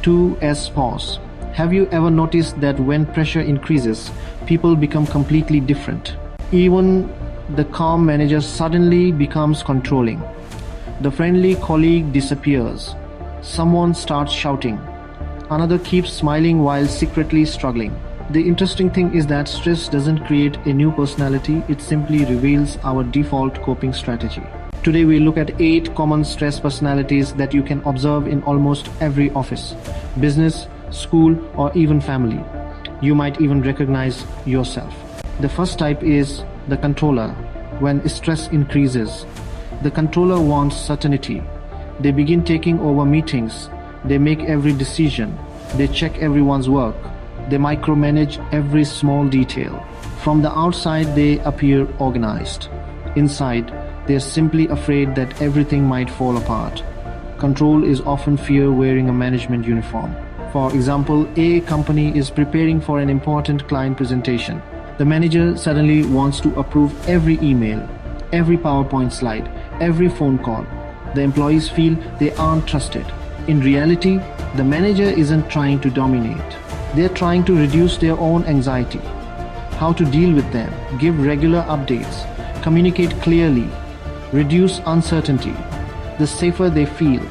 2S pause. Have you ever noticed that when pressure increases, people become completely different? Even the calm manager suddenly becomes controlling. The friendly colleague disappears. Someone starts shouting. Another keeps smiling while secretly struggling. The interesting thing is that stress doesn't create a new personality, it simply reveals our default coping strategy. Today we look at 8 common stress personalities that you can observe in almost every office, business, school, or even family. You might even recognize yourself. The first type is the controller. When stress increases, the controller wants certainty. They begin taking over meetings. They make every decision. They check everyone's work. They micromanage every small detail. From the outside, they appear organized. Inside, they are simply afraid that everything might fall apart. Control is often fear wearing a management uniform. For example, a company is preparing for an important client presentation. The manager suddenly wants to approve every email, every PowerPoint slide, every phone call. The employees feel they aren't trusted. In reality, the manager isn't trying to dominate. They're trying to reduce their own anxiety. How to deal with them? Give regular updates. Communicate clearly. Reduce uncertainty. The safer they feel,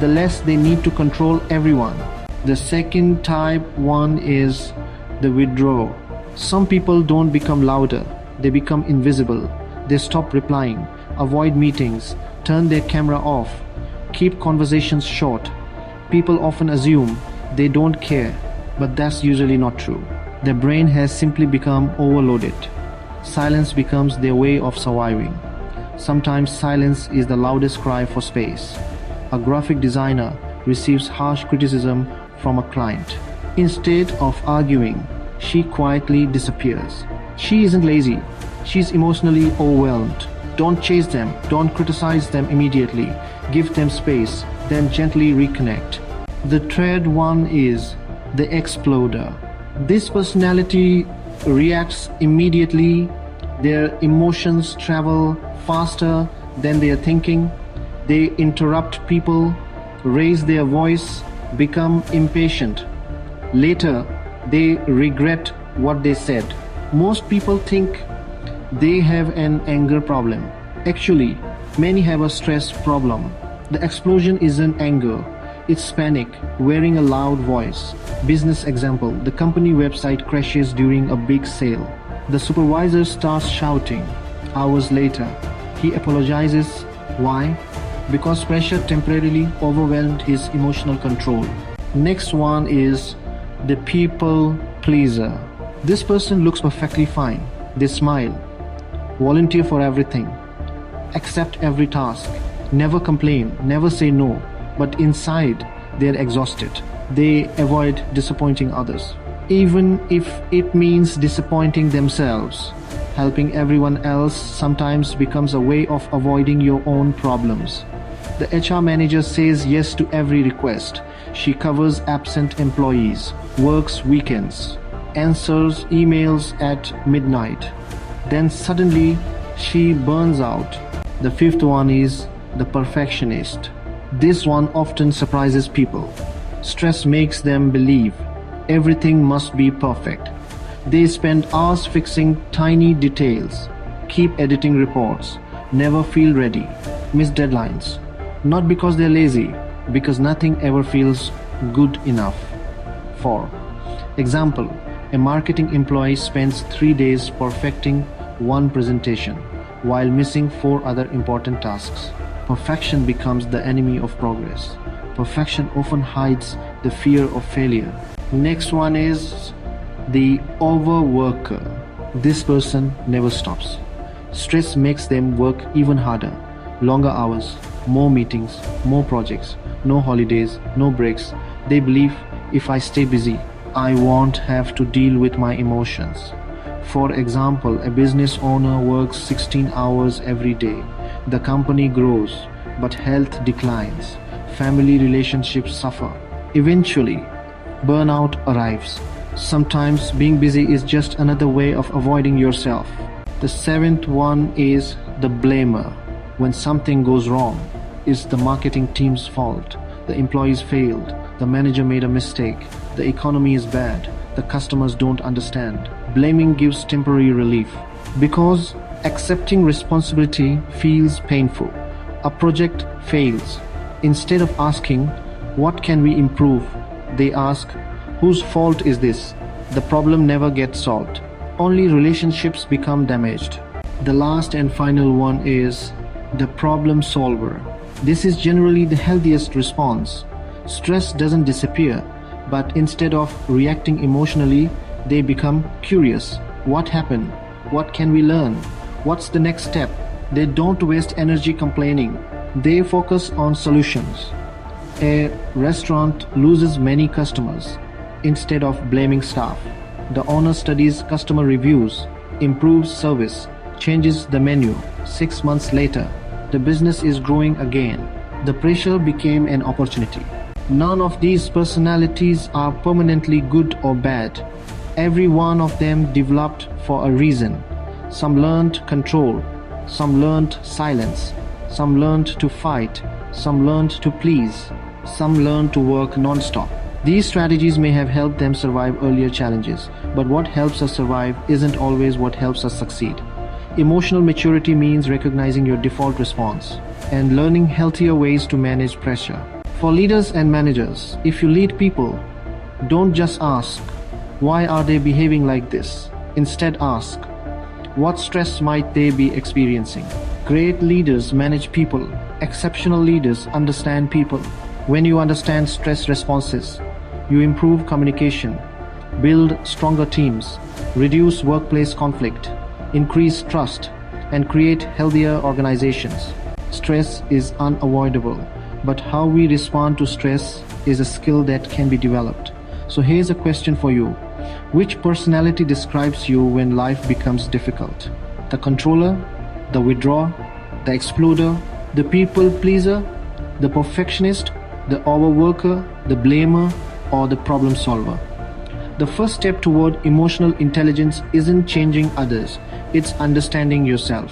the less they need to control everyone. The second type one is the withdrawer. Some people don't become louder. They become invisible. They stop replying, avoid meetings, turn their camera off, keep conversations short. People often assume they don't care, but that's usually not true. Their brain has simply become overloaded. Silence becomes their way of surviving. Sometimes silence is the loudest cry for space. A graphic designer receives harsh criticism from a client. Instead of arguing, she quietly disappears. She isn't lazy. She's emotionally overwhelmed. Don't chase them. Don't criticize them immediately. Give them space, then gently reconnect. The third one is the exploder. This personality reacts immediately. Their emotions travel faster than they are thinking. They interrupt people, raise their voice, become impatient. Later, they regret what they said. Most people think they have an anger problem. Actually, many have a stress problem. The explosion isn't anger, it's panic, wearing a loud voice. Business example, the company website crashes during a big sale. The supervisor starts shouting. Hours later, he apologizes. Why? Because pressure temporarily overwhelmed his emotional control. Next one is the people pleaser. This person looks perfectly fine. They smile, volunteer for everything, accept every task, never complain, never say no, but inside they're exhausted. They avoid disappointing others, even if it means disappointing themselves. Helping everyone else sometimes becomes a way of avoiding your own problems. The HR manager says yes to every request. She covers absent employees, works weekends, answers emails at midnight. Then suddenly she burns out. The fifth one is the perfectionist. This one often surprises people. Stress makes them believe everything must be perfect. They spend hours fixing tiny details, keep editing reports, never feel ready, miss deadlines. Not because they're lazy, because nothing ever feels good enough. For example, a marketing employee spends 3 days perfecting one presentation while missing 4 other important tasks. Perfection becomes the enemy of progress. Perfection often hides the fear of failure. Next one is the overworker. This person never stops. Stress makes them work even harder. Longer hours, more meetings, more projects, no holidays, no breaks. They believe if I stay busy, I won't have to deal with my emotions. For example, a business owner works 16 hours every day. The company grows, but health declines. Family relationships suffer. Eventually, burnout arrives. Sometimes being busy is just another way of avoiding yourself. The seventh one is the blamer. When something goes wrong, it's the marketing team's fault. The employees failed, the manager made a mistake, the economy is bad, the customers don't understand. Blaming gives temporary relief because accepting responsibility feels painful. A project fails. Instead of asking, what can we improve? They ask, whose fault is this? The problem never gets solved. Only relationships become damaged. The last and final one is the problem solver. This is generally the healthiest response. Stress doesn't disappear, but instead of reacting emotionally, they become curious. What happened? What can we learn? What's the next step? They don't waste energy complaining. They focus on solutions. A restaurant loses many customers. Instead of blaming staff, the owner studies customer reviews, improves service, changes the menu. 6 months later, the business is growing again. The pressure became an opportunity. None of these personalities are permanently good or bad. Every one of them developed for a reason. Some learned control, some learned silence, some learned to fight, some learned to please, some learned to work non-stop. These strategies may have helped them survive earlier challenges, but what helps us survive isn't always what helps us succeed. Emotional maturity means recognizing your default response and learning healthier ways to manage pressure. For leaders and managers, if you lead people, don't just ask, why are they behaving like this? Instead ask, what stress might they be experiencing? Great leaders manage people. Exceptional leaders understand people. When you understand stress responses, you improve communication, build stronger teams, reduce workplace conflict, increase trust, and create healthier organizations. Stress is unavoidable, but how we respond to stress is a skill that can be developed. So here's a question for you. Which personality describes you when life becomes difficult? The controller, the withdrawer, the exploder, the people pleaser, the perfectionist, the overworker, the blamer, or the problem solver? The first step toward emotional intelligence isn't changing others, it's understanding yourself.